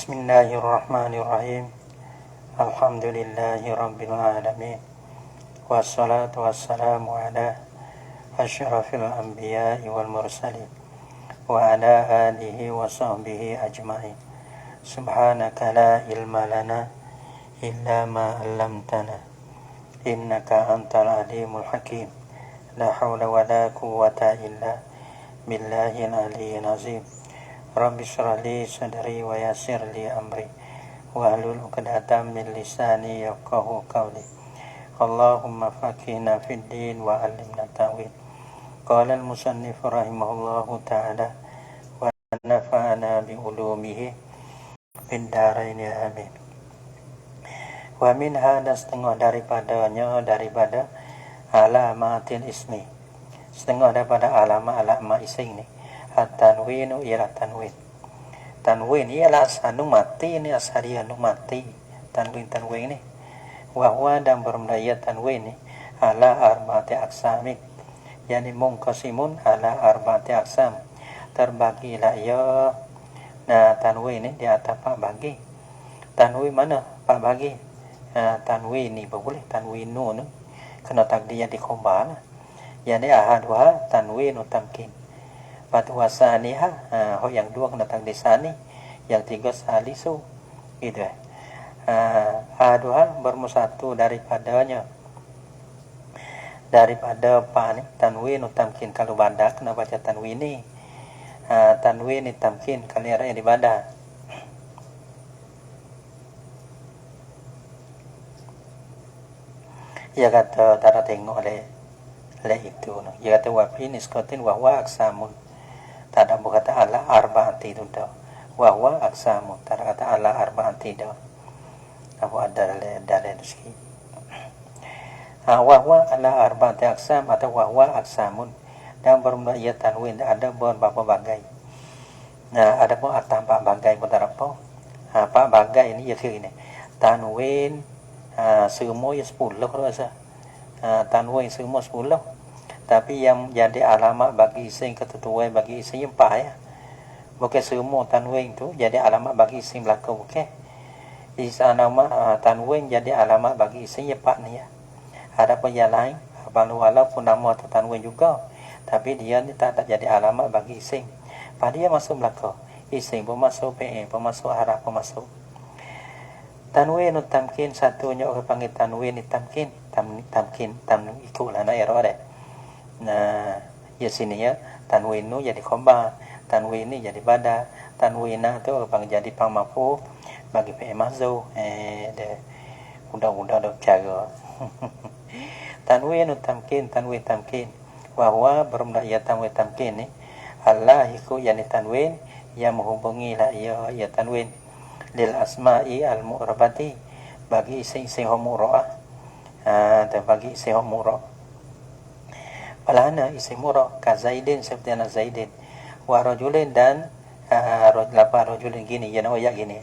Bismillahirrahmanirrahim. Alhamdulillahi rabbil alamin. Wassalatu wassalamu ala asyrafil anbiya'i wal mursalin wa ala alihi wa sahbihi ajma'in. Subhanaka la ilma lana illa ma 'allamtana innaka antal alimul hakim. La hawla wa la quwwata illa billahil aliyyil azim. Rabbi shrah li sadri wa yassir li amri wahlul 'uqdatam min lisani yafqahu qawli. Allahumma faqihna fid din wa 'allimna ta'wil. Qala al-musannif rahimahullahu ta'ala wa nafa'ana bi ulumihi fid dharain amin. Wa min hada setengah daripada alamatil ismi, setengah daripada alama isim ni at-tanwinu ialah tanwin. Tanwin ialah anu mati ni, asari anu mati. Tanwin ni wa huwa dan bermudaya tanwin ni ala arba'ati aqsamin, yani munqasimun ala arba'ati aqsam, terbagilah ia. Nah, tanwin ni di atas 4 bagi. Tanwin mana 4 bagi? Tanwin ni boleh tanwin nun kena takdir di khabar, yani ahaduha tanwinu tamkin. Patuasaniha, yang 2 kena takdir sani, yang 3 salisu, gitu. Ahaduha bermusatu daripadanya, daripada pa ni tanwinu tamkin. Kalau banda kena baca tanwin ni, tanwin ni tamkin kalau yang di banda. Ia kata tak tengok le itu. Ia kata wa fi nisqatin wa huwa aqsamun. Tak ada berkata ala arba'ati itu dah. Wa huwa aqsamun. Tak ada kata ala arba'ati dah. Apa ada dalam sikit. Wa huwa ala arba'ati aqsam atau wa huwa aqsamun. Dan bermula ia tanwin ada beberapa bagai. Nah, ada pun atas 4 bagai pun tak apa. 4 bagai ini ya ini. Tanwin semua ya 10 rasa. Tanwin semua 10. Tapi yang jadi alamat bagi isim ketentuan bagi isim 4 ya. Bukan semua tanwin tu jadi alamat bagi isim belaka, bukan. Nama tanwin jadi alamat bagi isim 4 ni ya. Ada pun yang lain walaupun nama tu tanwin juga, tapi dia ni tak jadi alamat bagi isim. Pada dia masuk belaka. Isim pun masuk, fi'il pun masuk, haraf pun masuk. Tanwin tamkin, satunya orang panggil tanwin tamkin. Tamkin ikutlah nak era dah. Nah, ya sini ya, tanwin nu jadi khabar, tanwin ni jadi bada, tanwinah tu orang panggil jadi pamafu bagi fi'il mahzuf. Udah cara. Tanwin tamkin wa huwa bermula ia tanwin tamkin ni Allah ikut yani tanwin yang menghubungi lah ia tanwin lil asma'i al mu'rabati, bagi isim-isim murah, dan bagi isim murah. Palana isim murah ka Zaidin, seperti anak Zaidin, wa rajulin dan rajulin gini, ya nak gini.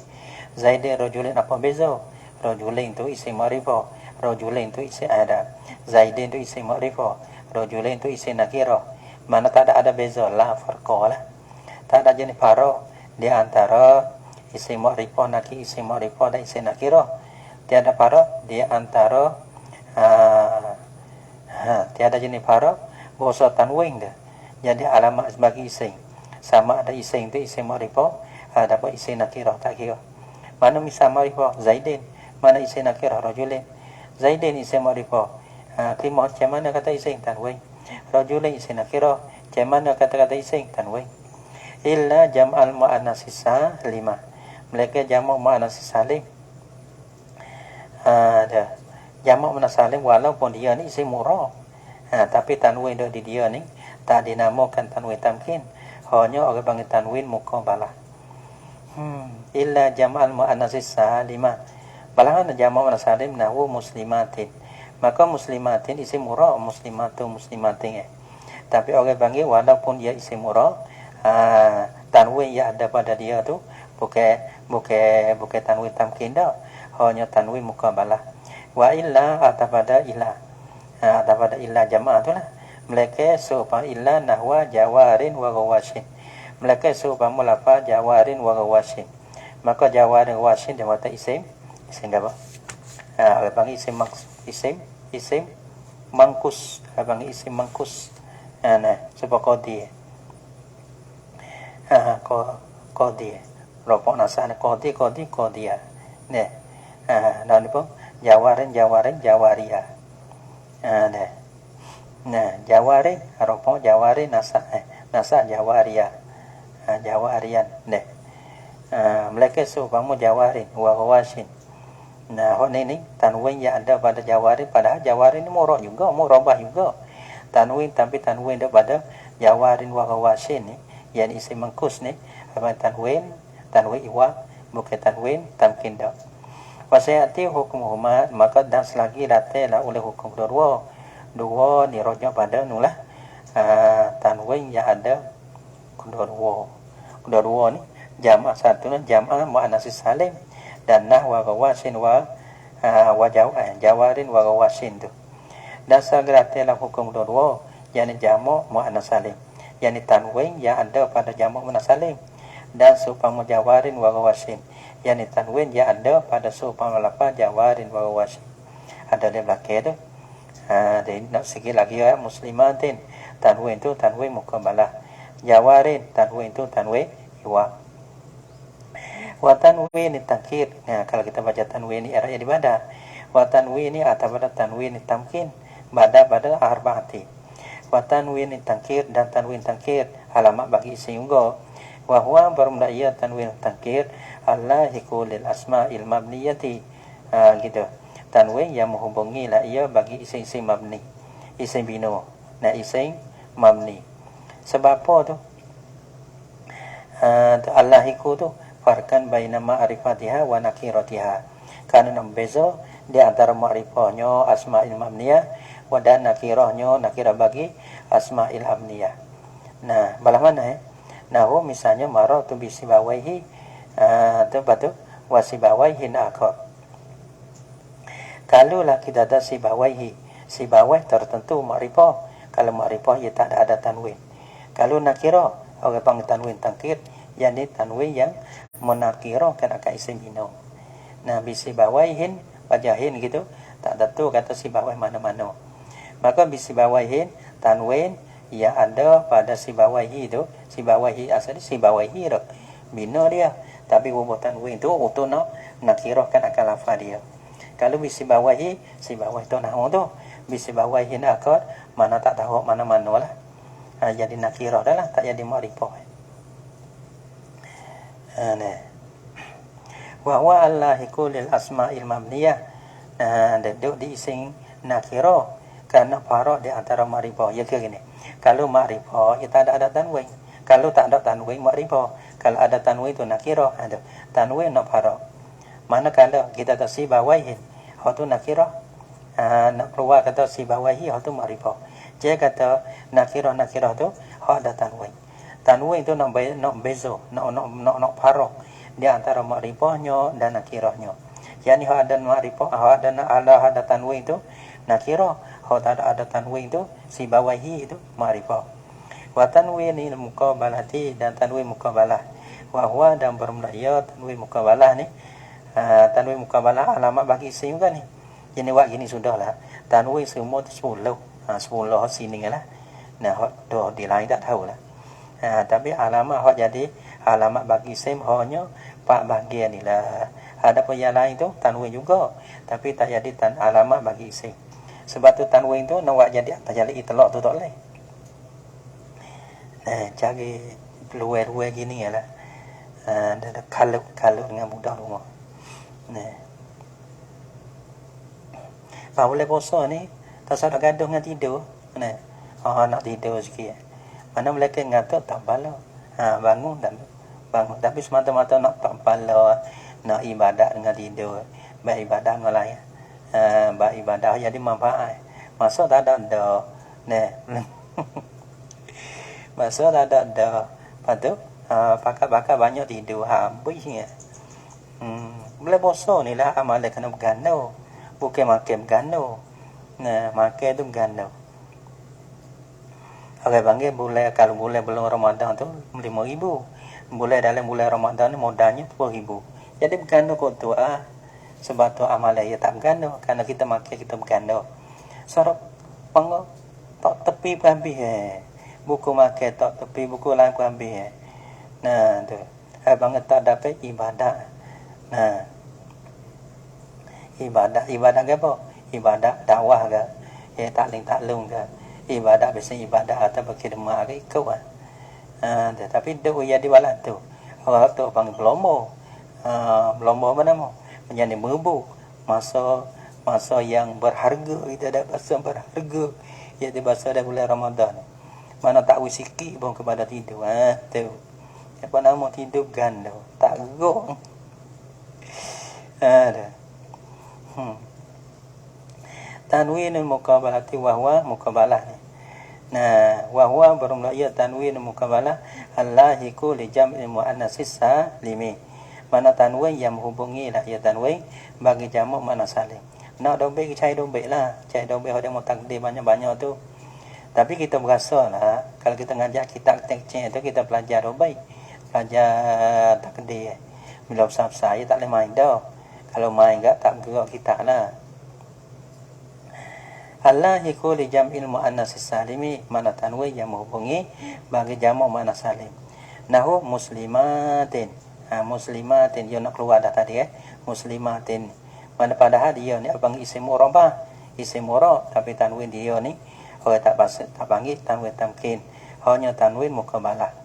Zaidin rajulin apa beza? Rajulin tu isim ma'rifah, rajulin tu isim ada. Zaidin tu isim ma'rifah, rajulin tu isim nakirah. Mana tak ada beza, la farqa lah. Tak ada jenis farq di antara isim ma'rifah isim ma'rifah dan isim nakirah. Tiada farq di antara tiada jenis farq bahasa tanwin dah. Jadi alamat sebagai isim sama ada isim tu isim ma'rifah, ada apa isim nakirah tak kira. Mana misal ma'rifah Zaidin, mana isim nakirah rajulin. Zaidin isim ma'rifah, terima macam mana kata isim tanwin. Rajulin isim nakirah, macam mana kata-kata isim tanwin. Illa jam'al mu'annas salimah, mereka jamak mu'annas salim. Jamak mu'annas salim walaupun dia ni isim murah, tapi tanwin di dia ni tak dinamakan tanwin tamkin, hanya orang panggil tanwin muqabalah. Illa jam'al mu'annas salimah. Balangan jamak mu'annas salim nahwu muslimatin. Maka muslimatin isim murah, muslimatin. Tapi orang panggil walaupun dia isim murah, tanwin yang ada pada dia tu bukan tanwin tamkin dah, hanya tanwin muqabalah. Wa illa atapada illa jamaah tu lah. Mereka seumpama illa nahwa jawarin wa ghawasin. Mereka seumpama lafaz jawarin wa ghawasin. maka jawarin wasin dia mata isim apa abang isim mangkus abang isim mangkus nah sebab qadi qadi ropok nasa qadi qadia nè nào ni pun jawarin jawaria nah jawarin ropok jawarin nasa jawaria jawarian nè mereka seumpama jawarin wa wasin. Nah, hok ni tanwin yang ada pada jawarin, padahal jawarin ni murah juga, murabah juga. Tanwin tapi tanwin daripada jawarin wa wasin ni, yang isim mangkus ni, apa tanwin iwa, bukan tanwin tamkin dah. Wasayati hukum humat, maka dan selagi datanglah oleh hukum dua ni rojak pada nulah tanwin yang ada kedua ni jamak satu ni jamak muannas salim dan nahwa wasin wa jawarin wa wasin tu. Dan segera hukum dua yang jamak muannas salim, yang tanwin yang ada pada jamak muannas salim, dan supaya jawarin wa wasin, yang tanwin yang ada pada supaya lafaz jawarin wa wasin. Ada di belakang tu. Dan nak sikit lagi ya muslimatin, tanwin tu tanwin muqabbalah, jawarin tanwin tu tanwin iwa. Wa tanwin tankir. Nah, kalau kita baca tanwin ni arah di bada. Wa tanwin ni atau pada tanwin tamkin pada arba'ati. Wa tanwin tankir dan tanwin tankir alamat bagi isim juga. Wa huwa bermula tanwin tankir allahiqu lil asma'il mabniyati. Gitu. Tanwin yang menghubungi lah ia bagi isim mabni. Isim bina. Nah, isim mabni. Sebab apa tu? Allahiqu tu farkan baina ma'rifatiha wa nakiratiha. Karena beza di antara ma'rifahnya asma'il mabniyah wa dan nakirahnya nakirah bagi asma'il mabniyah. Nah, balah mana Nah, misalnya maratu bi sibawaihi tu wa sibawaihi akhar. Kalau lah kita ada sibawaihi, sibawai tertentu ma'rifah. Kalau ma'rifah ia tak ada tanwin. Kalau nakirah orang panggil tanwin tankir, yang ni tanwin yang menakirahkan akan isim bina. Nah, bisi bawaihin wajahin gitu, tak ada tu kata si bawai mana-mana. Maka bisi bawaihin tanwin yang ada pada si bawaihi itu, si bawaihi asal si bawaihi dah bina dia, tapi huruf tanwin tu untuk nakirahkan akan lafaz dia. Kalau bisi bawaihi, si bawai tu nahu tu, bisi bawaihin akad mana tak tahu mana-mana lah. Jadi nakirah dah lah, tak jadi ma'rifah. Nah, wa huwa allahiqu lil asma'il mabniyah. Duduk di isim nakirah kerana faraq di antara ma'rifah. Ya ke gini. Kalau ma'rifah ia tak ada tanwin. Kalau tak ada tanwin ma'rifah. Kalau ada tanwin tu nakirah, ada tanwin nak faraq. Manakala kita ada sibawaihin, hak tu nakirah, nak keluar kata sibawaihi, hak tu ma'rifah. Dia kata nakirah tu hak ada tanwin. Tanwin itu nak bezo, nak faraq di antara ma'rifahnya dan nakirahnya. Yani hak ada ma'rifah, hak ada tanwin itu nakirah, hak tak ada tanwin itu si bawaihi itu ma'rifah. Wa tanwin muqabalati dan tanwin muqabalah. Wa huwa dan bermula ya tanwin muqabalah ni. Tanwin muqabalah alamat bagi isim kan ni. Jadi buat gini sudahlah. Tanwin semua tu 10. 10 sini lah. Nah, hak tu di lain tak tahulah. Tapi alamat hak jadi alamat bagi isim hanya 4 bahagian ni lah. Ada pun yang lain tu tanwin juga, tapi tak jadi alamat bagi isim. Sebab tu tanwin tu nak buat jadi atas jadi itlaq tu tak boleh. Cari luar-luar gini lah. Ada kalau dengan mudah rumah. Boleh puasa ni tak sadar gaduh dengan tidur. Nak tidur sikit. Mana mereka ngata tak bala. Bangun tapi semata-mata nak tak bala, nak ibadat dengan tidur, baik ibadat dengan lain. Baik ibadat jadi manfaat. Masa tak ada dah. Masa tak ada dah. Lepas tu pakai banyak tidur habisnya. Boleh puasa ni lah amal dia kena berganda. Bukan makan berganda. Makan tu berganda. Orang panggil bulan, kalau bulan belum Ramadan tu 5,000. Bulan dalam bulan Ramadan ni modalnya 10,000. Jadi berganda kot tu sebab tu amalan ia tak berganda karena kita makan kita berganda. Sorok pangok tak tepi pun habis buku makan tak tepi buku lain pun habis nah tu abang tak dapat ibadat. Nah ibadat ke apa? Ibadat dakwah ke? Taklim ke? Ibadat biasa ibadat atau berkhidmat ke ikut tetapi dia jadi balas tu. Orang tu panggil belombo. Belombo apa nama? Menjadi merbuk. Masa yang berharga, kita ada bahasa berharga. Iaitu bahasa dah bulan Ramadan. Mana tak wisiki pun kepada tidur. Tu. Apa nama tidur ganda. Tak gerok. Ada. Tanwinul muqabalati wahwa muqabalah ni. Nah, wahwa berumlah ia tanwinul muqabalah allahiku li jam'il muannatsis salimi. Mana tanwin yang menghubungi lah ia tanwin bagi jamak muannas salim. Nak dombek cai dombek lah. Cai dombek ada mau takdir banyak-banyak tu. Tapi kita berasa lah kalau kita ngajak kitab tekcik tu kita belajar dombek. Belajar takdir. Bila usah-usah tak boleh main dah. Kalau main tak bergerak kita lah. Allahiku li jam'il muannatsis salimi, mana tanwin yang menghubungi bagi jamak muannas salim. Nahu muslimatin. Muslimatin dia nak keluar dah tadi muslimatin. Mana padahal dia ni abang isim murabah, isim murab tapi tanwin dia ni orang tak panggil tanwin tamkin. Hanya tanwin muqabalah.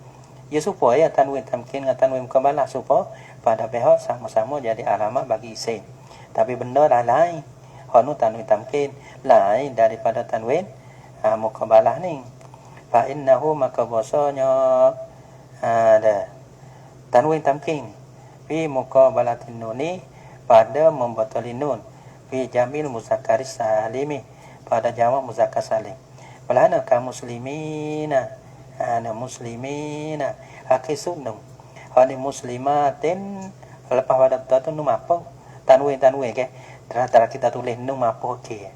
Ya supaya tanwin tamkin dengan tanwin muqabalah supaya pada pihak sama-sama jadi alamat bagi isim. Tapi benda dah lain. Hanu tanwin tamkin lain daripada tanwin muqabalah ni. Fa innahu maka bahasanya ada tanwin tamkin fi muqabalatin nuni pada membatali nun fi jamil muzakkaris salimi pada jamak muzakkar salim. Balana ka muslimina ana muslimina akisunu hani muslimatin lepas pada tu nun apa tanwin ke tera kita tulis nun apa okey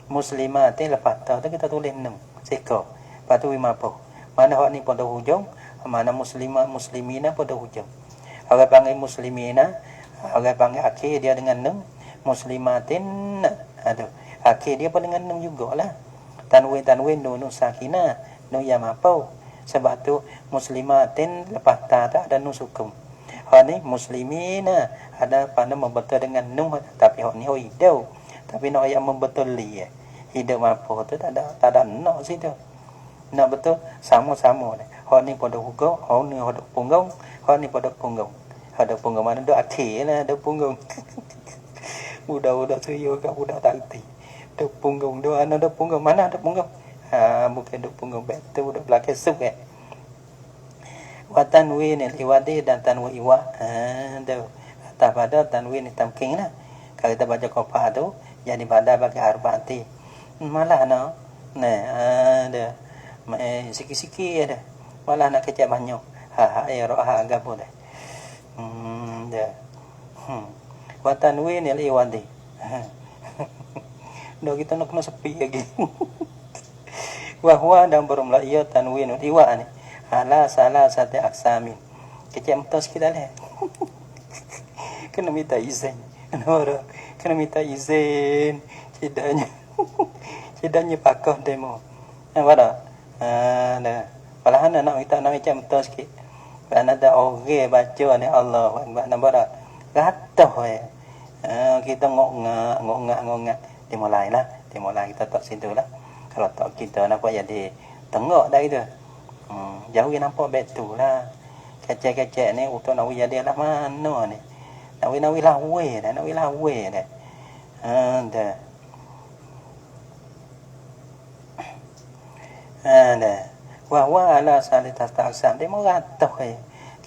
muslimatin lepas tu kita tulis nun seko patu apa mana hak ni pada hujung mana muslimina pada hujung. Orang panggil muslimina, orang panggil akhir dia dengan nun, muslimatin. Aduh, akhir dia pun dengan nun jugalah. Tanwin nun sakinah, nun yang apa? Sebab tu muslimatin lepas ta tak ada nun sukun. Hak ni muslimina ada pada membetul dengan nun tapi hak ni hidup. Tapi nak yang membetuli hidup apa tu tak ada nak situ. Nak betul sama-sama ni. Hak ni pada hukum, hak ni pada punggung, hak ni pada punggung. Ada punggung mana dah akhir lah, ada punggung. Budak-budak saya kat budak tak reti. Ada punggung, ada punggung, mana ada punggung? Bukan ada punggung betul budak belakang sup Wa tanwin al-iwadi dan tanwin iwa. Tu. Atas pada tanwin tamkin lah. Kalau kita baca qafah tu jadi pada bagi arba'ati. Malah no. Nah, ada. Sikit-sikit ada. Malah nak kecap banyak. Ro'ah agak boleh. Dah. Wa tanwin al-iwadi. Dah kita nak kena sepi lagi. Wa huwa dan berumlah ia tanwin al-iwa ni. Ala salah satu aksamin. Kecap mutas kita lah. Kena minta izin. Kena minta izin. Cidanya pakah demo. Apa dah? Dah. Malahan nak macam mutas sikit. Kerana ada orang baca ni Allah Akbar nampak tak? Gatuh kita ngok-ngak. Dimulai kita tak situ lah. Kalau tak kita nampak jadi tengok dah itu. Jauh nampak betul lah. Kecek-kecek ni untuk nak jadi lah mana ni. Nak lawe dah. Dah. Dah. Wah ala salitas taksam dia mau gatuh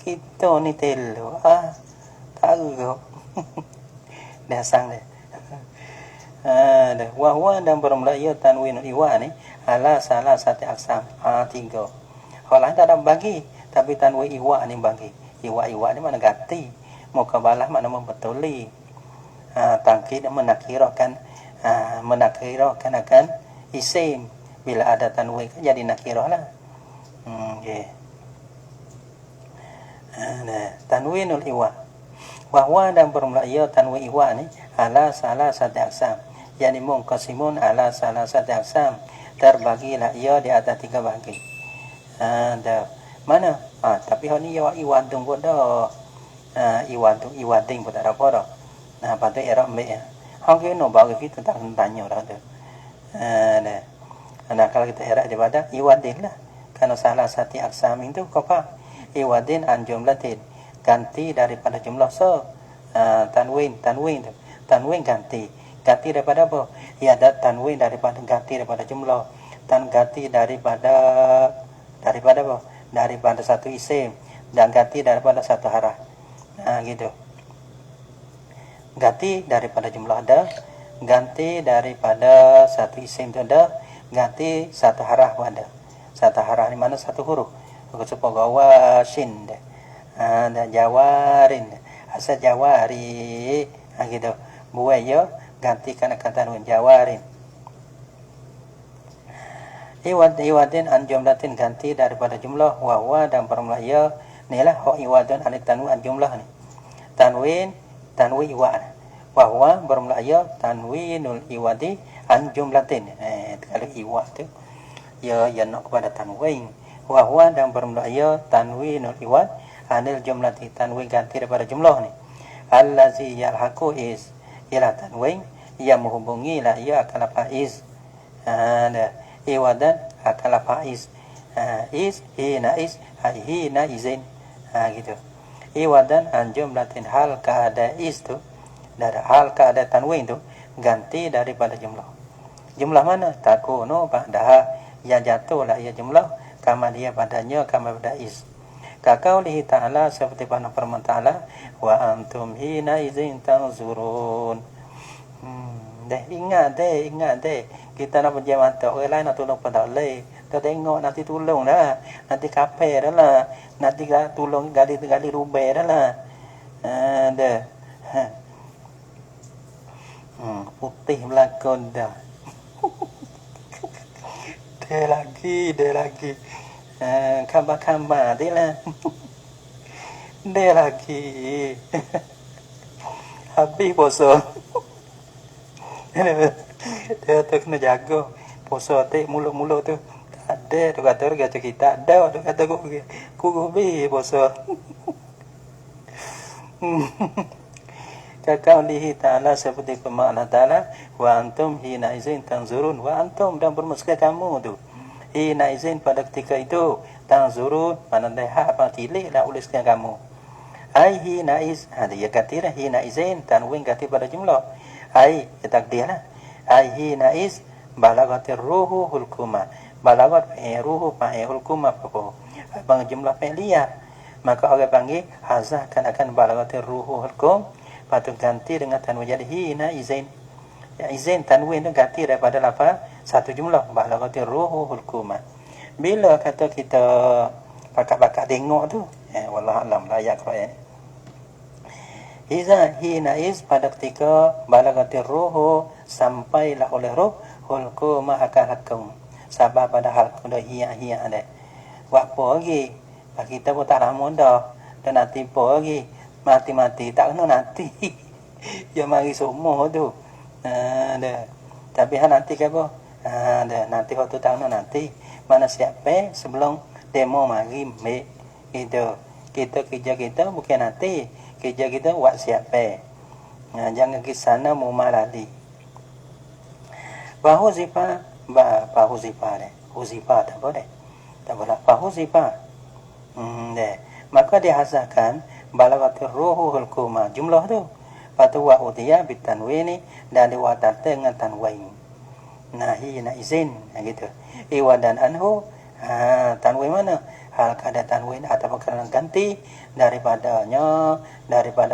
kita ni telo tak gerok dah sang dia dah wah dan bermula ia tanwin iwa ni ala salah satu aksam tiga hal lain tak ada bagi tapi tanwin iwa ni bagi iwa ni mana ganti muqabalah mana membetuli tangkid menakirakan akan isim bila ada tanwin kan jadi nakirah lah. Okay. Tanwinul iwa Wahwa dan bermula ia tanwin iwa ni ala salah satu aksam. Yani mungkasimun ala salah satu aksam. Terbagilah ia di atas 3 bagi. Mana? Tapi hal ni iwadung pun dah. Iwading pun tak ada apa dah. Patut era ambil. Hang kena bagi kita tak tanya dah tu. Kalau kita era daripada iwadin lah. Karena salah satu aksam itu apa? Iwadin an jumlatin. Ganti daripada jumlah tanwin tu. Tanwin ganti daripada apa? Ya ada tanwin ganti daripada jumlah. Ganti daripada apa? Daripada satu isim dan ganti daripada satu haraf. Gitu. Ganti daripada jumlah ada, ganti daripada satu isim itu ada, ganti satu haraf ada. Satu haraf ni mana satu huruf. Supaya wasin dan jawarin. Asal jawari. Gitu. Buat ya gantikan akan tanwin jawarin. Iwadin an jumlatin ganti daripada jumlah wa dan bermula ya. Inilah iwadin an tanwin an jumlah ni. Tanwin iwa. Wa bermula ya tanwinul iwadi an jumlatin. Kalau iwa tu ya nak kepada tanwin. Wa dan bermula ya tanwinul iwad anil jumlati tanwin ganti daripada jumlah ni. Allazi yalhaqu is ialah tanwin yang menghubungi lah ia akan faiz. Iwadan akan faiz. Is hina izin. Gitu. Iwadan an jumlatin hal keada is tu dari hal keada tanwin tu ganti daripada jumlah. Jumlah mana? Takunu ba'daha yang jatuhlah ia jumlah kama dia padanya kama pada is. Kakaulihi ta'ala seperti pada firman ta'ala wa antum hina izin tanzurun. Ingat deh kita nak berjaya mata orang lain nak tolong pada Allah. Kita tengok nanti tolong dah, nanti kapal dah lah, nanti tolong gali rubai dah lah. Putih melakon dah. Dia lagi. Khabar dia lah. Dia lagi. Habis puasa. Dia tu kena jaga. Puasa tu mulut-mulut tu. Tak ada. Tu kata orang kata kita ada. Tu kata aku habis puasa. Kakau lihi ta'ala seperti pemakna ta'ala. Wa antum hina izin tanzurun. Wa antum dan bermaksud kamu tu. Hina izin pada ketika itu tanzurun mana lihat apa tiliklah oleh sekalian kamu. Ai hina iz ada ya kata hina izin tanwin ganti pada jumlah. Ai takdirlah. Ai hina iz balagatir ruhu hulkuma. Balagat ruhu hulkuma apa? Bang jumlah fi'liyah. Maka orang panggil hazah akan balagatir ruhu hulkum patut ganti dengan tanwin jadi hina izin. Ya izin tanwin itu ganti daripada lafaz satu jumlah balagatir ruhu hulkuma. Bila kata kita pakat-pakat tengok tu wallah alam layak Quran. Iza hina iz pada ketika balagatir ruhu sampailah oleh ruh hulkuma akan hakum. Sebab pada hal dah hiya ada. Buat apa lagi? Kita pun tak lama dah. Dan nanti apa lagi? Mati-mati tak kena nanti. Dia mari semua tu. Tapi nanti ke apa? Nanti waktu tak kena nanti. Mana siapa sebelum demo mari make itu. Kita kerja kita bukan nanti. Kerja kita buat siapa. Jangan ke sana mu malali. Bahu zifah deh. Huzifah tak boleh. Tak boleh. Bahu zifah. Maka dihasilkan balagatir ruhu hulkuma jumlah tu. Patu wa udiya bitanwini dan diwatat dengan tanwin. Hina izin gitu. Iwadan anhu tanwin mana? Hal kada tanwin atau perkara ganti daripada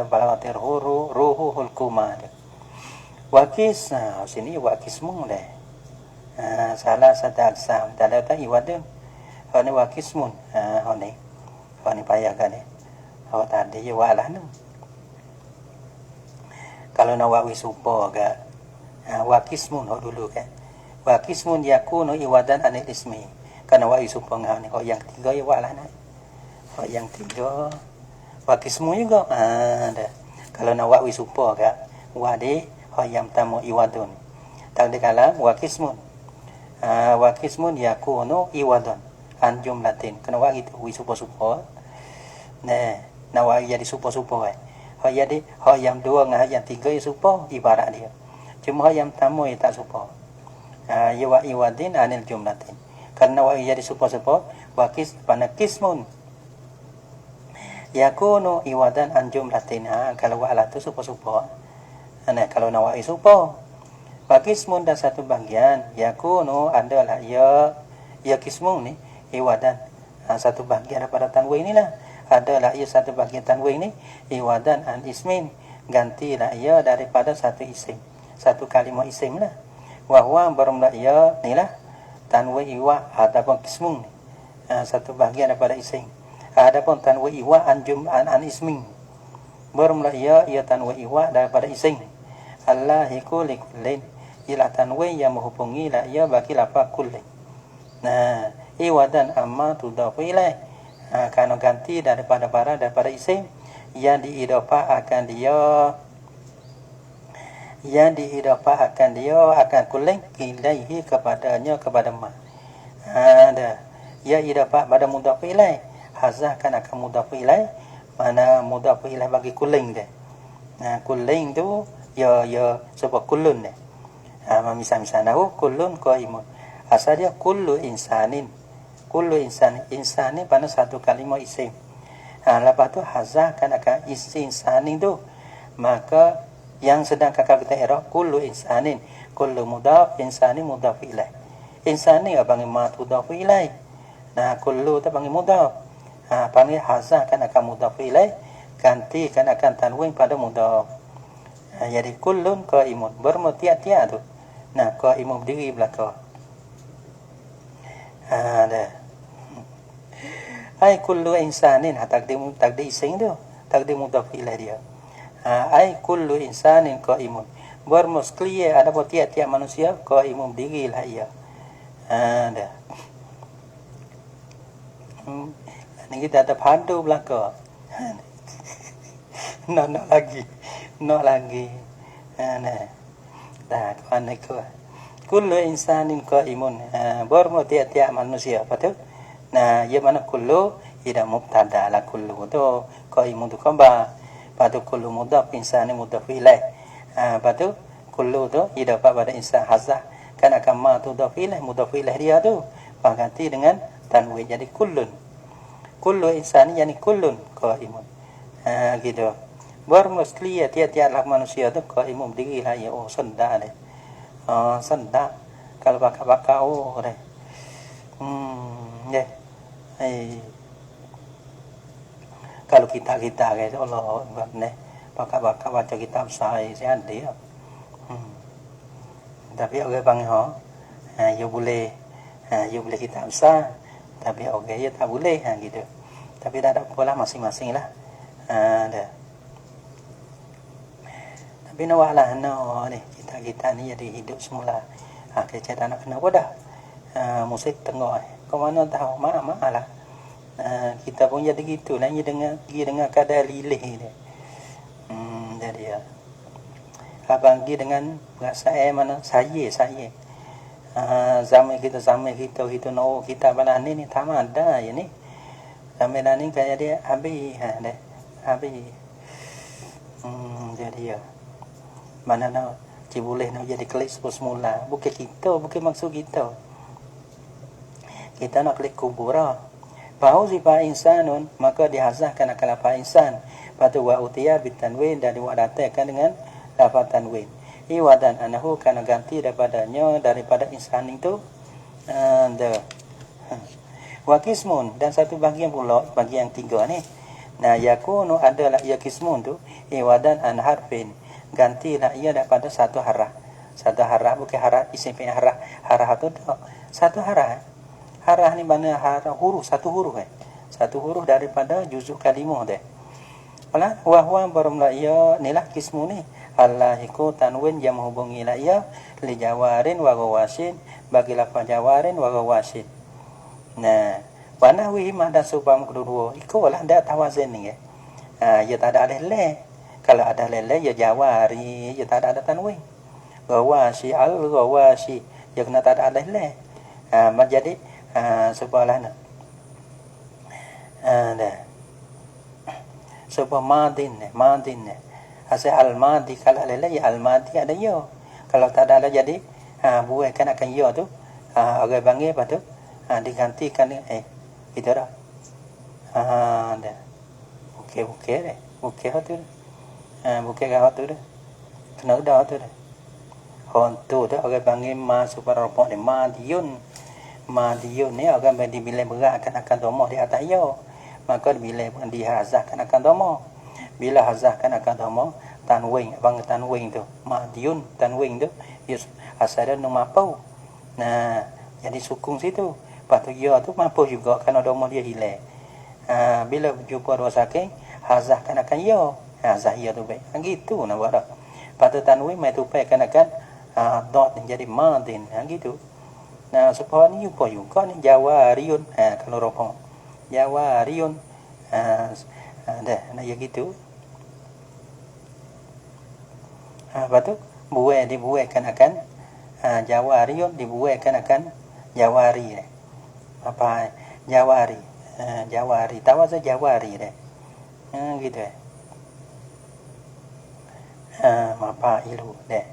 balagatir ruhu hulkuma. Wakis sini wakismun deh. Salah satu aksam tak ada iwadun. Ini wakismun. Ini payah kan ni. Tadi je walah tu. Kalau nak wawi supa ke wakismun dulu kan. Wakismun yakunu iwadan anil ismi. Karena wawi supa ngah ni yang tiga ya walah ni. Yang tiga wakismun juga ada. kalau nak wa wisupa ke wa di hayam tamu iwadun tak dikala wa kismun wa kismun yakunu iwadun an jumlatin kena wa gitu wisupa nah nak wa jadi supa jadi hayam dua dengan hayam tiga supa ibarat dia cuma hayam tamu tak supa wa iwadin anil jumlatin karena wa jadi supa wa kis pana kismun yakunu iwadan an jumlatin kalau wa ala tu supa nah kalau nawa supa wa kismun dan satu bagian yakunu adalah ya kismun ni iwadan satu bagian daripada tanwin ni lah adalah ia satu bagian tanwin ni iwadan an ismin gantilah ia daripada satu isim satu kalimah isim lah wa huwa bermula ia ni lah tanwin iwa ataupun kismun ni satu bagian daripada isim adapun tanwin iwa an ismin bermula ia tanwin iwa daripada isim allahiku likullin ialah tanwin yang menghubungi la ia bagi lafaz kullin nah iwadan amma tudafu ilaih karena ganti daripada isim yang diidafah akan dia akan kullin ilaihi kepada ma ada ya idafah pada mudhaf ilaih hazah kan akan mudhaf ilaih mana mudhaf ilaih bagi kullin dia kullin tu ya sebab kullun dia misal nahu kullun qaimun asal dia kullu insan ni pada satu kalimah isim lepas tu hazah kan akan insanin tu maka yang sedang kakak kita i'rab kullu insanin kullu mudhaf insani mudhaf ilaih insani panggil ma mudhaf ilaih nah kullu tu panggil mudhaf panggil hazah kan akan mudhaf ilaih ganti kan akan tanwin pada mudhaf jadi kullun qaimun bermutiat-tiat tu nah qaimun berdiri belakang ada ai kullu insanin takdir isim tu takdir mudhaf ilaih dia ai kullu insanin qaimun bermuskliya ada tiap-tiap manusia qaimun berdiri lah ia ada ni kita ada pandu belaka nak lagi nah dah tuan itu kullu insanin qaimun bermu tiap-tiap manusia betul nah ia mana kullu ida mubtada la kullu tu qaimun tu khabar patu kullu mudhaf insani mudhaf ilaih patu kullu tu ida pada insan hazah kan akan ma tu mudhaf ilaih dia tu ganti dengan tanwin jadi kullun kullu insani yani kullun qaimun gitu bermusliya tiap-tiap manusia tu qaimun berdiri lah ya senda deh senda kalau bakar deh ya kalau kita guys Allah ne bakar baca kitab saya dia tapi orang bang ya boleh kitab sah tapi orang ya tak boleh gitu tapi tak ada pola masing-masing lah ada tapi nawalah ni kita ni jadi hidup semula kerja tak nak kena dah musik tengok kau mana tahu mak lah kita pun jadi gitu lah dia dengan kadar lilih dia jadi ya abang dia dengan perasaan mana saya zaman kita no kita bala ni tamat dah ya ni sampai dah ni kayak dia habis jadi ya mana nak boleh nak jadi kelis semula bukan kita bukan maksud kita nak klik kubur Fauzifa insanun maka dihazahkan akan lafaz insan patu wa utiya bitanwin dan diwadatkan dengan lafaz tanwin iwadan anahu kana ganti daripada insan itu wa kismun dan satu bagian pula bagian tiga ni nah yakunu adalah ya kismun tu iwadan an harfin gantilah ia daripada satu harah bukan harah isim fi'il harah tu satu harah ni mana harah huruf satu huruf daripada juzuk kalimah deh wala wa huwa barumla ia nilah kismu ni allahiku tanwin yang menghubungi la ia li jawarin wa gawasin bagi lafaz jawarin wa gawasin nah wana wi madah subam kedua iko lah dah tawazin ni ia tak ada alih kalau ada lele ya jawari ya tak ada tanwin. Gawasi al gawasi ya kena tak ada lele. Menjadi sebuah lana. Dah. Sebuah madin. Asal al-madi kalau lele ya al-madi ada yo. Kalau tak ada jadi buat kan akan yo tu. Orang panggil apa tu? Digantikan itu dah. Dah. Okey deh. Okey tu. Okey kau tu dah. Kena dah tu dah. Hon tu orang panggil ma super ropok ni Madiun ni orang bila berat akan domo di atas yo. Maka bila dihazahkan akan domo. Bila hazahkan akan domo tanwin tu Madiun tanwin tu asal dia nama apa. Nah, jadi sukung situ. Lepas tu ya tu mampu juga kerana domo dia hilang. Bila jumpa dua saking hazahkan akan ya. Hazah ya tu baik. Gitu nak buat dah. Lepas tu tanwin mai tu baik kan akan dot jadi madin. Gitu. Nah, supaya ni jumpa juga ni jawariun. Kalau ropong jawariun. Dah, nak ya gitu. Lepas tu dibuatkan akan jawariun dibuatkan akan jawari. Apa jawari? Jawari. Tahu apa jawari deh? Gitu. Apa ilu deh?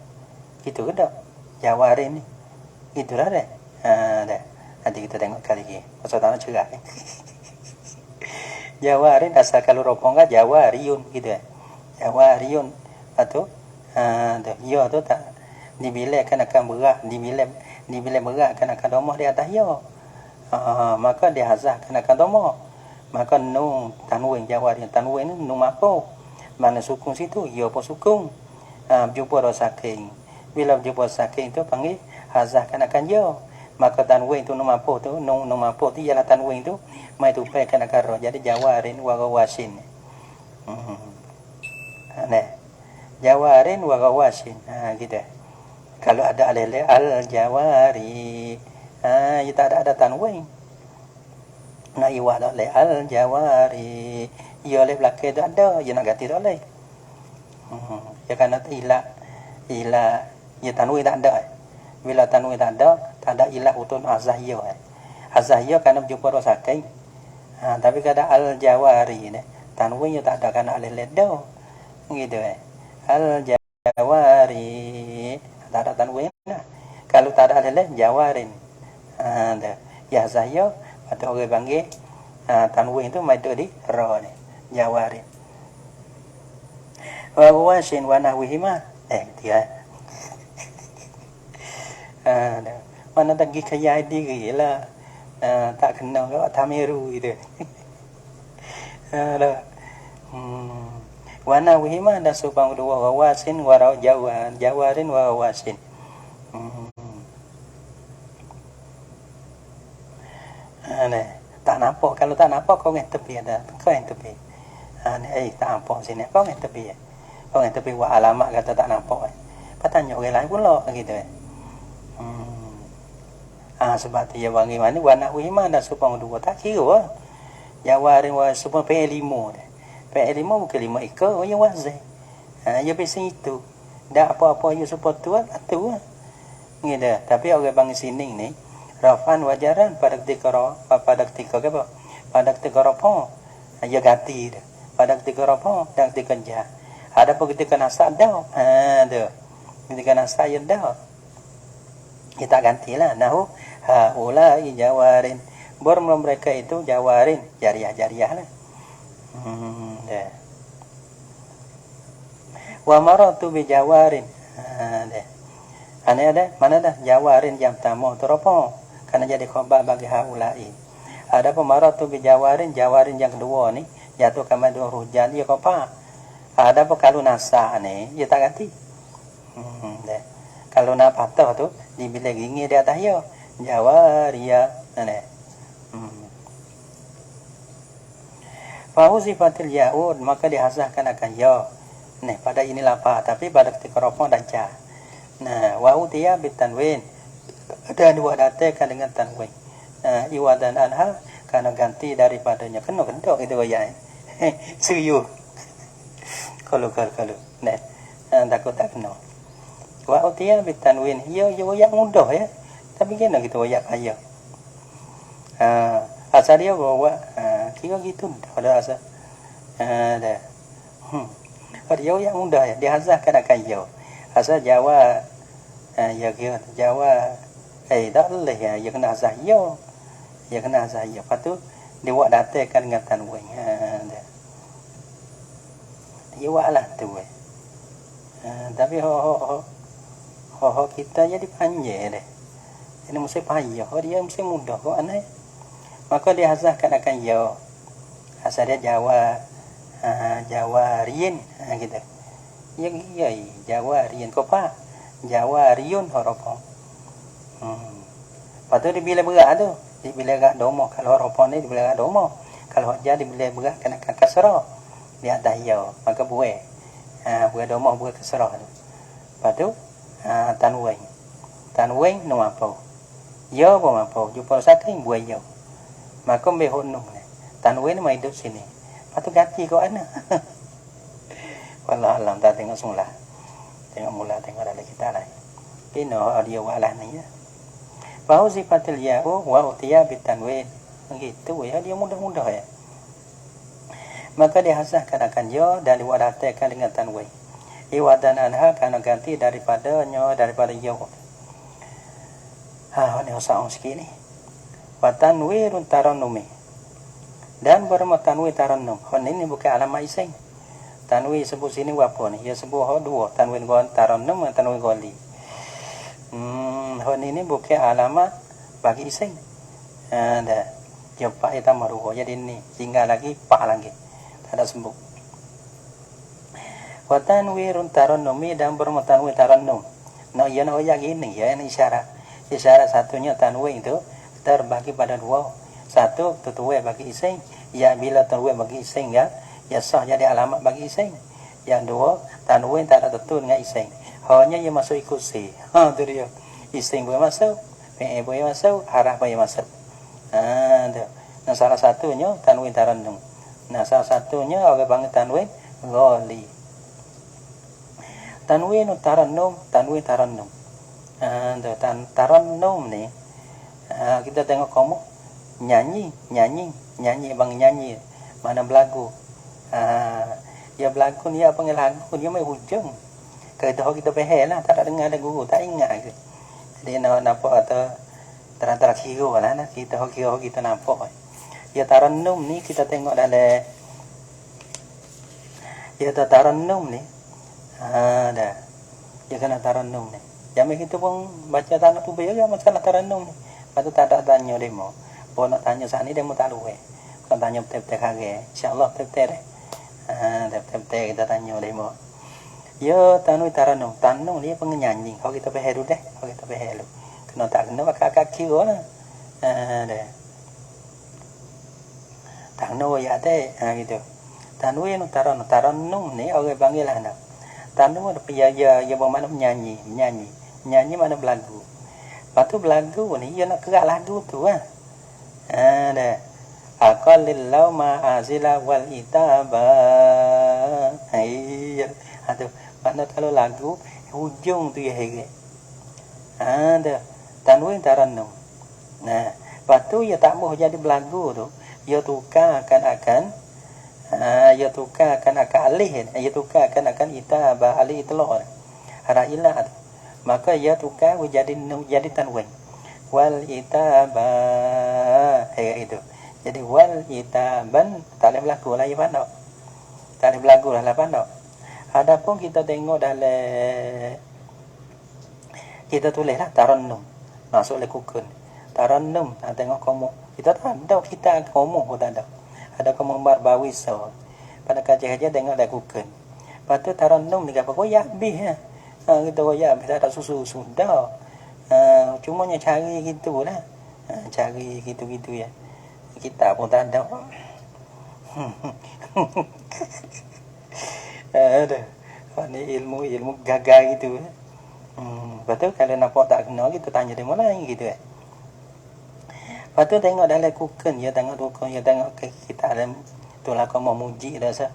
Gitu ke tak? Jawari ni. Gitulah deh. Deh. Nanti kita tengok kali lagi. Pasal tak nak cerah. Jawari asal kalau ropong kan jawariun gitu. Jawariun. Lepas tu ya tu tak dibilangkan akan berat, dibilang berat akan domah di atas ya. Maka dia hazahkan akan domah. Maka nun tanwin jawari tanwin ni nun apa? Mana sukung situ? Ya apa sukung? Jumpa dah saking. Bila jumpa saking tu panggil hazahkan akan ya. Maka tanwin tu nun apa tu? Nun apa tu ialah tanwin tu mai tu pakai akan roh. Jadi jawarin wa gawasin. Nah. Jawarin wa gawasin. Gitu. Kalau ada alele al-jawari. Ya tak ada tanwin. Nak iwa tak le al-jawari. Ya le belakang tak ada. Ya nak ganti tak le. Ya kan ilah. Ya tanwin tak ada. Bila tanwin tak ada ilah utun azahiyah. Azahiyah kerana berjumpa dua saking. Tapi kalau al-jawari ni. Tanwin ya tak ada kerana alele dah. Gitu al-jawari. Tak ada tanwin lah. Kalau tak ada alele jawarin. Ya zahya atau orang panggil tanwin tu mai di ra ni. Jawarin. Wa wasin wa nahwihima. Dia. Mana tak pergi kaya diri lah. Tak kenal ke Tamiru gitu. Wana wihima dan supang dua wasin warau jawarin wa wasin. Tak nampak. Kalau tak nampak kau ngeh tepi ada. Kau yang tepi. Tak nampak sini. Kau ngeh tepi. Kau ngeh tepi wa alamat kata tak nampak. Patanya orang lain pula gitu. Sebab tu ya wangi mana wana wihima dan supang dua tak kira. Jawarin wa supang P5 dah. P5 bukan 5 ekor yang wazih. Ya biasa itu. Tak apa-apa you support tu lah. Tu lah. Gitu. Tapi orang bangsa sini ni. Rafan wajaran pada ketika apa? Pada ketika rapong. Ya ganti dah. Pada ketika rapong dan ketika jah. Ada pun ketika nasa dah. Dah. Ketika nasa ya dah. Kita gantilah. Nahu. Ulai jawarin. Borong mereka itu jawarin. Jariah-jariah lah. Wa maratu bi jawarin. Ada mana dah jawarin yang tamu teropong karena jadi khabar bagi haulai. Ada pemaratu bi jawarin yang kedua ni jatuh kama dua hujan ya apa? Ada apa kalau nasa ni ya tak ganti. Kalau nak patah tu dibilang gini di atas ya jawaria. Fahu sifatil ya'ud maka dihasahkan akan ya. Pada ini lapa tapi pada ketika ropong dan ca. Wa utiya bitanwin dan diwadatkan dengan tanwin. Iwa dan anha karena ganti daripadanya kena kendok itu ya. Suyu. Kalau nah takut tak kena wa utia bitanwin yo yang mudah ya tapi kena kita wayak kaya asal dia bawa kira gitu ada asal dah dia yang mudah ya dia hazah kan akan yo asal Jawa ya kira Jawa dah leh ya kena hazah yo ya kena hazah yo lepas tu dia buat datangkan dengan tanwin dah dia buat lah tu tapi kita jadi panjang deh. Ini mesti payah. Dia mesti mudah kok aneh. Maka dia hazahkan akan ya. Asal dia Jawa Jawa Rien gitu. Ya Jawa Rien kopa. Jawa Riun horopo. Patut dibila berat tu. Dibila gak domo kalau horopo ni dibila gak domo. Kalau dia dibila berat kena kasrah. Dia dah ya. Maka buai. Buai domo buai kasrah tu. Patut tanwin no apa yo apa apa jumpa satu yang buat yo maka behon no tanwin mai hidup sini patut ganti kau ana wallah alam tak tengok semula tengok dalam kita lah ini audio walah ni ya bahwa sifatil ya wa utiya bitanwin begitu ya dia mudah-mudah ya maka dihasahkan akan yo dan diwadatkan dengan tanwin iwadan anha karena ganti daripada yo ini usahaun sikit ni watanwirun taranumi dan berma tanwir taranum ini bukan alamat ising tanwir sebut sini apa ni dia sebut dua tanwir gon taranum dan tanwir goli ini bukan alamat bagi ising dah jumpa kita maruh jadi ni tinggal lagi pak lagi tak ada sembuh wa tanwirun tarannumi dan bermutanwir tarannum. Nah, ya nak ya gini ya ini isyarat. Isyarat satunya tanwir itu terbagi pada dua. Satu tutuwe bagi ising, ya bila tutuwe bagi ising ya sah jadi alamat bagi ising. Yang dua tanwir tak ada tutu dengan ising. Hanya yang masuk ikut si. Tu dia. Ising boleh masuk, pe boleh masuk, harah boleh masuk. Tu. Nah, salah satunya tanwir tarannum. Nah, salah satunya orang panggil tanwir ghali. Tanwin tarannum tarannum ni kita tengok kamu nyanyi bang nyanyi mana belagu ya belagu ni apa lagu dia mai hujung kita faham lah tak ada dengar ada guru tak ingat ke jadi nampak atau terantara kira lah kita nampak ya tarannum ni kita tengok dalam ya tarannum ni dah dia kena tarannum ni jamai kita pun baca tanah tu biar masalah tarannum ni patut tak ada tanya demo pun nak tanya saat ni demo tak luwe kalau tanya betul-betul kage insyaallah betul-betul betul-betul kita tanya demo ya tanui tarannum ni penyanyi kalau kita faham deh kalau kita faham kena tak kena kakak kira lah dah tanui ya deh gitu tanui tarannum ni orang panggil lah nak tandu ada ya bermakna menyanyi mana belagu. Lepas tu belagu ni dia nak kerak lagu tu dah. Aqallil lauma azila wal itaba. Tu makna kalau lagu hujung tu ya hege. Tanwin tarannum. Nah, lepas tu ya tak mau jadi belagu tu, dia tukarkan ia tukarkan akan alih ia tukarkan akan itaba alih telur hara ilah maka ia tukar jadi tanwin wal itaba itu jadi wal itaban tak boleh berlaku lah pandok tak boleh berlaku lah pandok adapun kita tengok dalam kita tulis lah tarannum masuk lekukun tarannum tengok kamu kita tak ada kita kamu pun tak ada ada kemambar bawi so pada kajian tengok lakukan patut tarannum ni apa koyak habis kita koyak habis tak susu sudah cumanya cari gitulah cari gitu-gitu ya kita pun tak ada ada ni ilmu gagal gitu betul kalau nampak tak kena kita tanya dia mana gitu Lepas tu tengok dalam kuken, ya tengok ke kita dalam tu lah kau mau muji dah sah.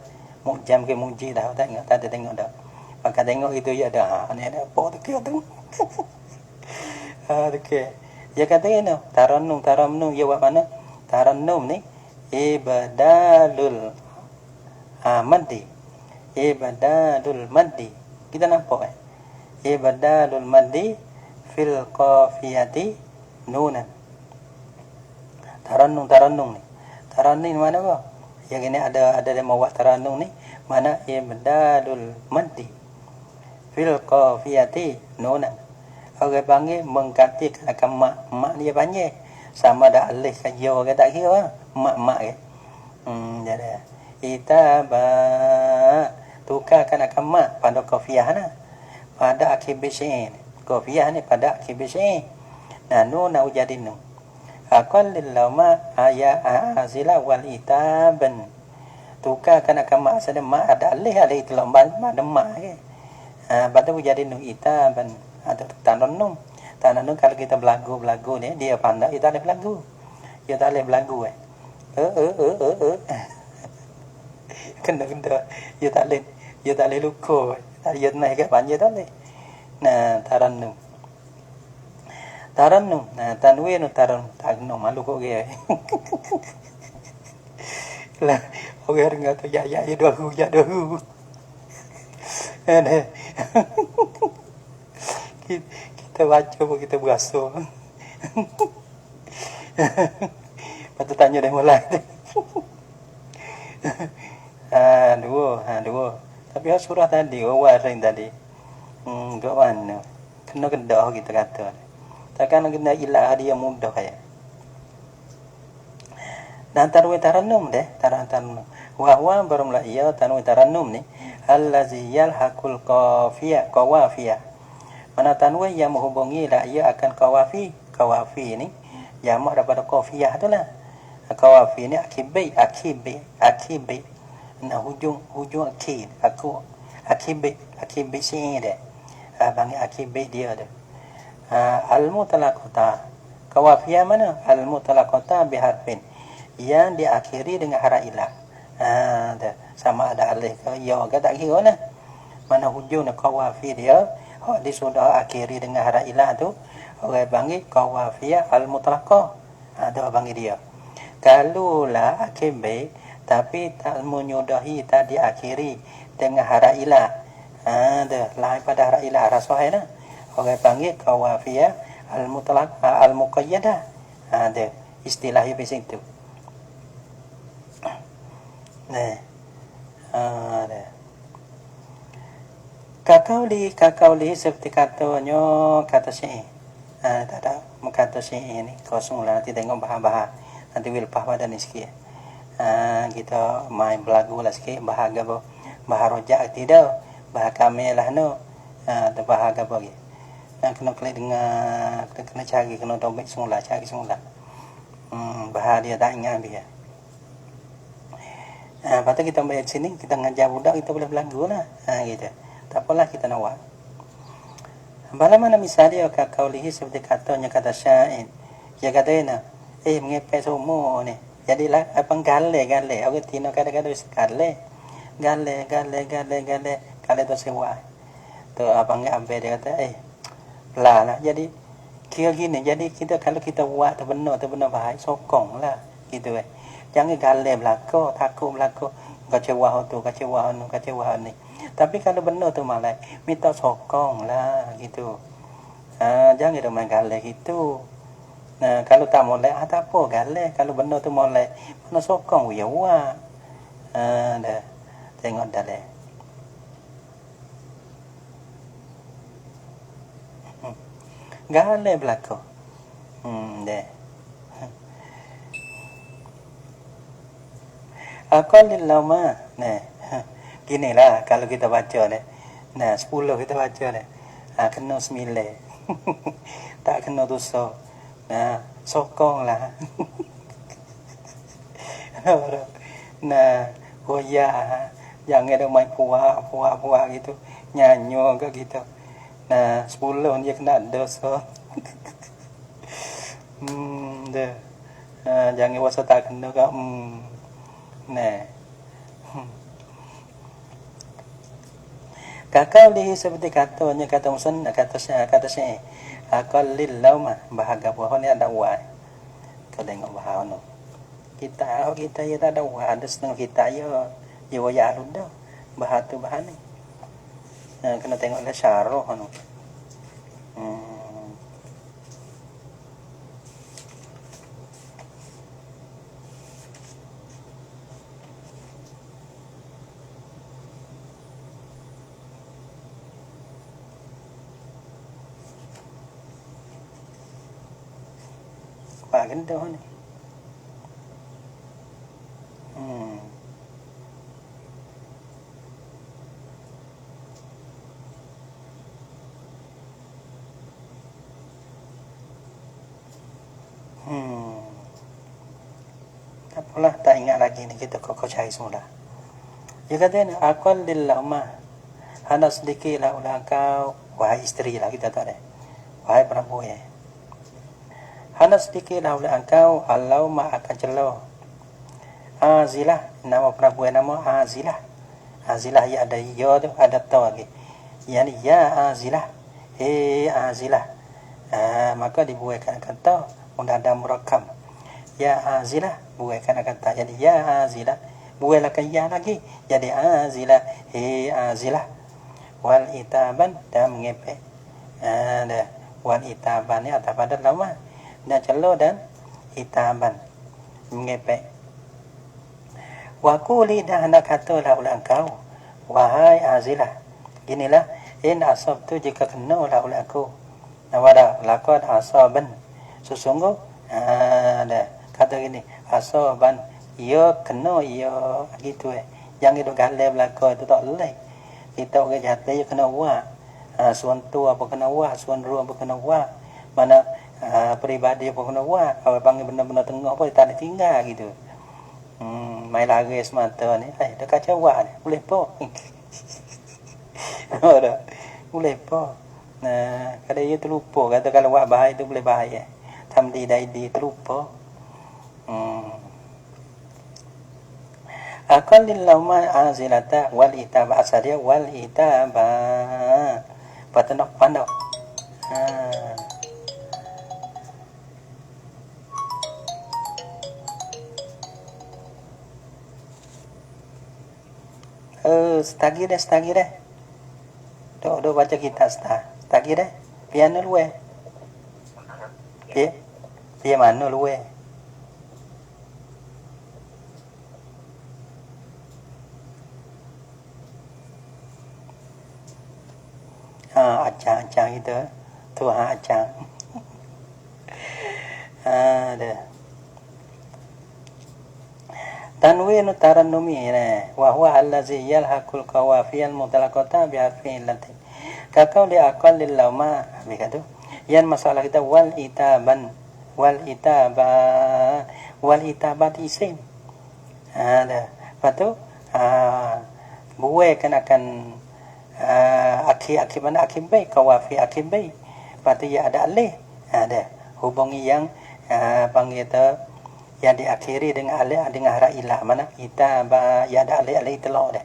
jam ke muji dah tengok tak ada tengok dah. Maka tengok itu ya dah. Ni ada apa tu ke tu. Okey. Ya kata ini tarannum ya buat mana? Tarannum ni ibadalul maddi. Ibadalul maddi. Kita nampak ibadalul maddi fil qafiyati nunan. Tarannum ni. Tarannum mana apa? Yang ini ada yang mau buat tarannum ni mana ibadalul maddi fil qafiyati nunan. Orang panggil menggantikan akan mak dia panggil sama ada alih saja ke tak kira mak ke. Jadi itaba tukarkan akan mak pada qafiyah nah. Pada akhir bisin. Qafiyah ni pada akhir bisin. Nah nun nak jadi nun. Aqallil lama aya azila wal itaban. Tukarkan akan mak sada mak ada alih itu lamban ada mak ke. Pada jadi nun itaban. Ada tarannum kalau kita belagu ni dia pandai dia tak boleh belagu kena dia tak boleh luka dia naik ke panjang tak boleh. Nah tarannum nah tanwin tarannum malu kok dia lah orang kata ya dahulu kita baca pun kita berasa. Patut tanya dah mulai. Dua. Tapi surah tadi, waring tadi. Kat mana? Kena kedah kita kata. Takkan kena ilah dia mudah ya. Dan tarwih tarannum deh, tarannum. Wa barumla iya tarwih tarannum ni allazi yalhaqul qawafiyah. Mana tanwin yang menghubungi lah ia akan kawafi ni jamak daripada qafiyah tu lah. Kawafi ni akibi nah hujung akid akibi sini dia bang akibi dia ada al mutalaqata kawafiyah mana al mutalaqata biharfin yang diakhiri dengan hara ilah sama ada alif ke ya ke tak kira lah mana hujung kawafi dia dia sudah akhiri dengan hara ilah tu orang panggil qawafiyah al-mutlaqah. Ada panggil dia. Kalau lah akhir tapi tak menyudahi tak diakhiri dengan hara ilah. Ada lain pada hara ilah rasah dah. Orang panggil qawafiyah al-mutlaqah al-muqayyadah. Ada istilah di situ. Nah. Ada Kakauli seperti kata syi'in. Tak ada kata syi'in ni kosong lah nanti tengok bahas nanti wilpah pada ni sikit. Kita main belagu lah sikit bahas apa bahas rojak tidak bahas kami lah no bahas apa lagi kena klik dengar kena cari kena dobek cari semula bahas dia tak ingat dia. Lepas tu kita bayar sini kita ngajar budak kita boleh belagu lah gitu. Tak apalah kita nak buat. Bala mana misalnya kaulihi seperti katanya kata syair. Dia kata mengepek semua ni. Jadilah apa gale. Orang Tino kadang-kadang gale. Gale tu sewa. Tu abang ambil dia kata lah. Jadi kira gini. Jadi kita kalau kita buat tu benar baik sokong lah gitu Jangan gale belako, takut belako. Kecewa ni. Tapi kalau benar tu malah minta sokong lah gitu. Jangan dia main galak gitu. Nah, kalau tak molek tak apa galak. Kalau benar tu molek mana sokong ya wah. Dah tengok dah le. Galak belako. Deh. Aqallil lama. Gini lah kalau kita baca ni. 10 kita baca ni. Kena 9. Tak kena dosa. Sokong lah. Goyah. Jangan ada main puak gitu. Nyanyo ke gitu. 10 dia kena dosa. Jangan rasa tak kena ke. Kakau lihi seperti katanya kata musan kata saya akal lillau mah bahaga buah ni ada wa. Kau tengok bahawa no. Kita ya tak ada wa ada setengah kita ya ya dah bahatu bahan ni. Kena tengok lah syarah no. Pak gento ni. Tak apalah, tak ingat lagi ni kita kau cari semula. Dia kata ni akal lillah mah. Hana sedikit lah ulah kau wahai isteri lah kita tak ada. Wahai perempuan. Hana sedikit lah ulah engkau Allah ma akan celah. Azilah nama perempuan nama Azilah. Azilah ya ada ya tu ada tau lagi. Yani ya Azilah. Azilah. Maka dibuatkan kata unda ada murakam. Ya Azilah buatkan kata jadi ya Azilah. Buatlah ya lagi jadi Azilah. Azilah. Wal itaban dan mengepek. Wal itaban ni atas pada lama. Dan celo dan itaban mengepek. Wakuli dah hendak katalah oleh engkau wahai Azilah, ginilah in asab tu jika kena lah oleh aku nawada lakad asaban sesungguh ada kata gini asaban ia kena ia gitu yang itu galai belaka itu tak boleh kita orang jahat dia kena buat suan tu apa kena buat suan ru apa kena buat mana peribadi apa kena buat apa panggil benda-benda tengok apa tak ada tinggal gitu mai lagi semata ni dah kacau ni boleh po dah boleh po kalau ia terlupa kata kalau buat bahaya tu boleh bahaya tamdi daidi terlupa akal lillah ma azilata wal itaba asadia wal itaba patanak pandau stagi deh. Do baca kita stagi deh. Piano luwe. Pia mana luwe. Acang itu. Tu acang. Ada. Tanwin tarannumi wa huwa allazi yalhaqul qawafiyal mutlaqata bi harfin latin. Kakau li aqal lil lama begitu. Yang masalah kita wal itaban wal itabat isim. Ada. Patu buai kan akan akhir mana akhir baik qawafi akhir baik. Patu ya ada alih. Ada hubungi yang panggil yang diakhiri dengan alif dengan hara ilah mana kita ya ada alif telok dah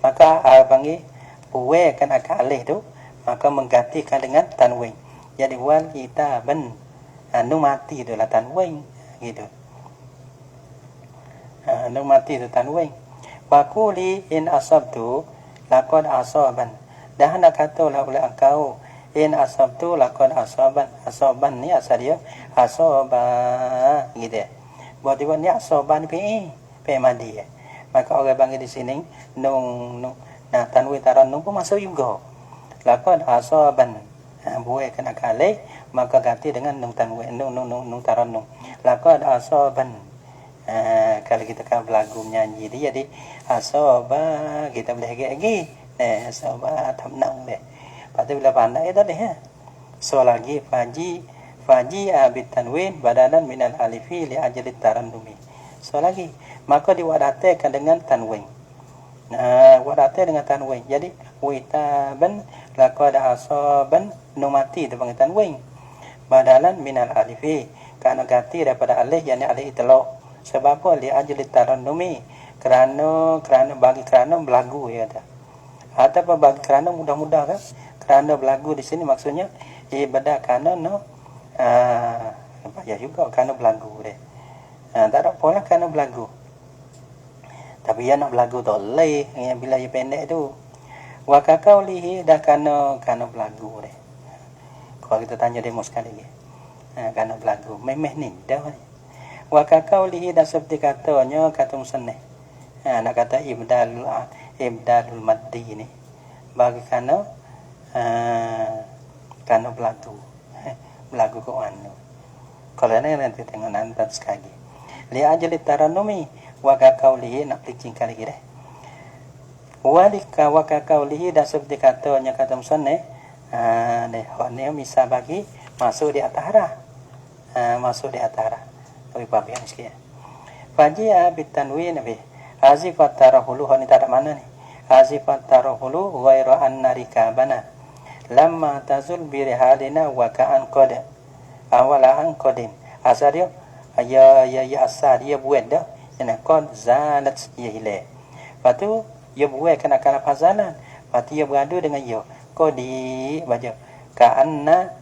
maka panggil buai kan akan alif tu maka menggantikan dengan tanwin jadi wal itaban nu mati tu lah tanwin gitu nu mati tu tanwin waquli in asabtu laqad asaban dah nak kata lah oleh engkau in asabtu laqad asaban ni asal dia asaba gitu buat dia ni asaban pe mandi maka orang panggil di sini nung nah tanwin tarannum pun masuk juga lakon asaban buai kena kali maka ganti dengan nung tanwin nung tarannum lakon asaban kalau kita kan berlagu menyanyi dia jadi asaba kita boleh lagi asaba tamnang deh pasti bila pandai dah deh so lagi faji abit tanwin badalan minal alifi li ajli tarannumi. So lagi maka diwadatkan dengan tanwin. Wadatai dengan tanwin. Jadi witaban laqad asaban numati itu panggil tanwin. Badalan minal alifi kerana ganti daripada alif yang alif itlaq. Sebab apa li ajli tarannumi kerana bagi kerana berlagu ya dah. Atau kerana mudah-mudah kan? Kerana berlagu di sini maksudnya ibadah kerana payah juga kerana berlagu deh. Tak ada pola kerana berlagu. Tapi ia nak berlagu tak boleh yang bila ia pendek tu. Wa kakaulihi dah kerana berlagu deh. Kalau kita tanya demo sekali lagi. Kerana berlagu. Memeh ni dah. Wa kakaulihi dah seperti katanya kata musannif. Nak kata ibdalul maddi ni. Bagi kerana berlagu. Berlagu Quran tu. Kalau nanti tengok nanti sekali. Li ajli taranumi wa kakaulihi nak pelicing kali lagi dah. Walika wa kakaulihi dah seperti katanya kata musannif. Ni misal bagi masuk di atas arah. Masuk di atas arah. Tapi babi yang sikit. Fajia bitanwin nabi. Azifat tarahulu ni tak ada mana ni. Azifat tarahulu ghairu anna rikabana. Lamma tazul birihalina wa ka'an qad. Awala an qadin. Asal dia ya asal dia buat dah. Yang qad zalat ya hilang. Lepas tu ia buat kena pazalan. Lepas tu ia beradu dengan ia. Qadi baca ka'anna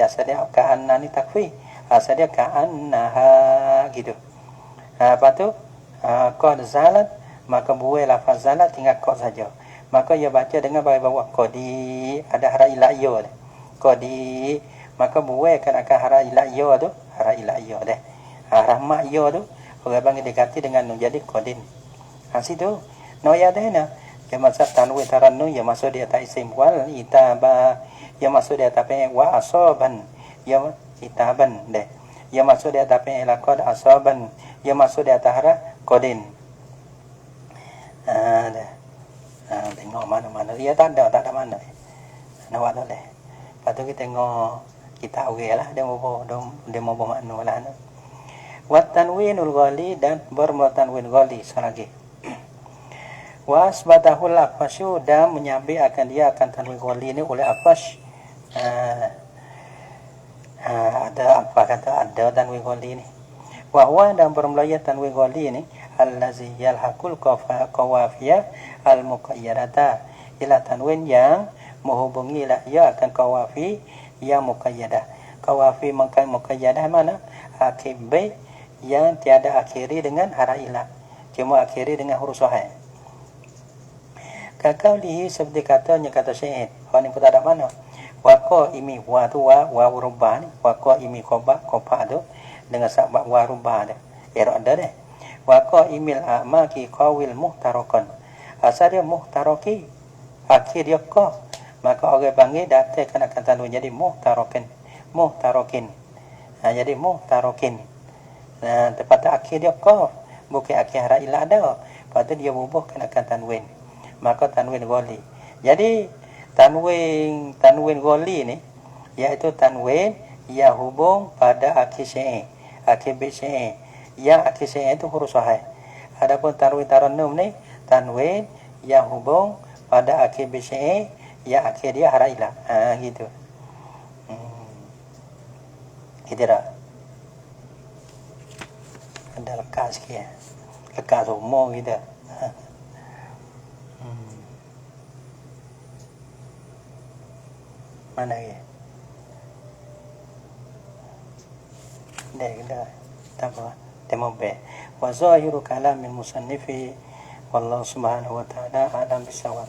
asal dia ka'anna ni takfir. Asal dia ka'annaha gitu. Lepas tu qad zalat maka buai lafaz zalat tinggal qad saja. Maka ia baca dengan bawah qadi ada hara ila ya. Qadi maka buai akan hara ila ya tu, hara ila ya dah. Hara ma ya tu orang panggil diganti dengan nun jadi qadin. Situ no ya dah nah. Yang masuk tanwin tarannu yang masuk di atas isim wal itaba yang masuk di atas wa asaban yang itaban dah. Yang masuk di atas laqad asaban yang masuk di atas hara qadin. Dah. Tengok mana-mana dia tak ada mana. Nak buat boleh. Lepas tu kita tengok kita lah dia mau bermakna lah. Wa tanwinul ghali dan bertanwin ghali sekali lagi. Wa asbatahul afasyu dan menyabit akan dia akan tanwin ghali ni oleh afash. Ada apa kata ada tanwin ghali ni. Wa huwa dan bermulanya tanwin ghali ni allazi yalhaqul qawafiyah al-muqayyadata ila tanwin yang menghubungi lah ia akan qawafi yang muqayyadah. Qawafi muqayyadah mana? Akibat yang tiada akhiri dengan hara ilah. Cuma akhiri dengan huruf sahih. Kakaulihi seperti katanya kata syair. Hal ni pun tak ada mana. Wa qaimi wa tu wa rubah ni. Wa qaimi qaba tu dengan sebab wa rubah dia. Ada dah. Wa qaimil a'maki qawil muhtarakan. Asal dia muhtaraki. Akhir dia qaf. Maka orang panggil datang kena tanwin jadi muhtarakin. Jadi muhtarakin. Tepat akhir dia qaf. Bukan akhir hara ila ada. Lepas tu dia bubuh kena tanwin. Maka tanwin ghali. Jadi tanwin ghali ni iaitu tanwin yang hubung pada akhir syai'. Akhir syai'. Yang akhir syai' itu huruf sahih. Adapun tanwin tarannum ni tanwin yang hubung pada akhir syai' yang akhir dia hara ilah. Gitu. Gitu dah. Ada lekas sikit. Lekas umur gitu. Mana lagi? Dah. Tak apa. Tema B. Wa zahiru kalamil musannifi wallahu subhanahu wa ta'ala alam bisawab.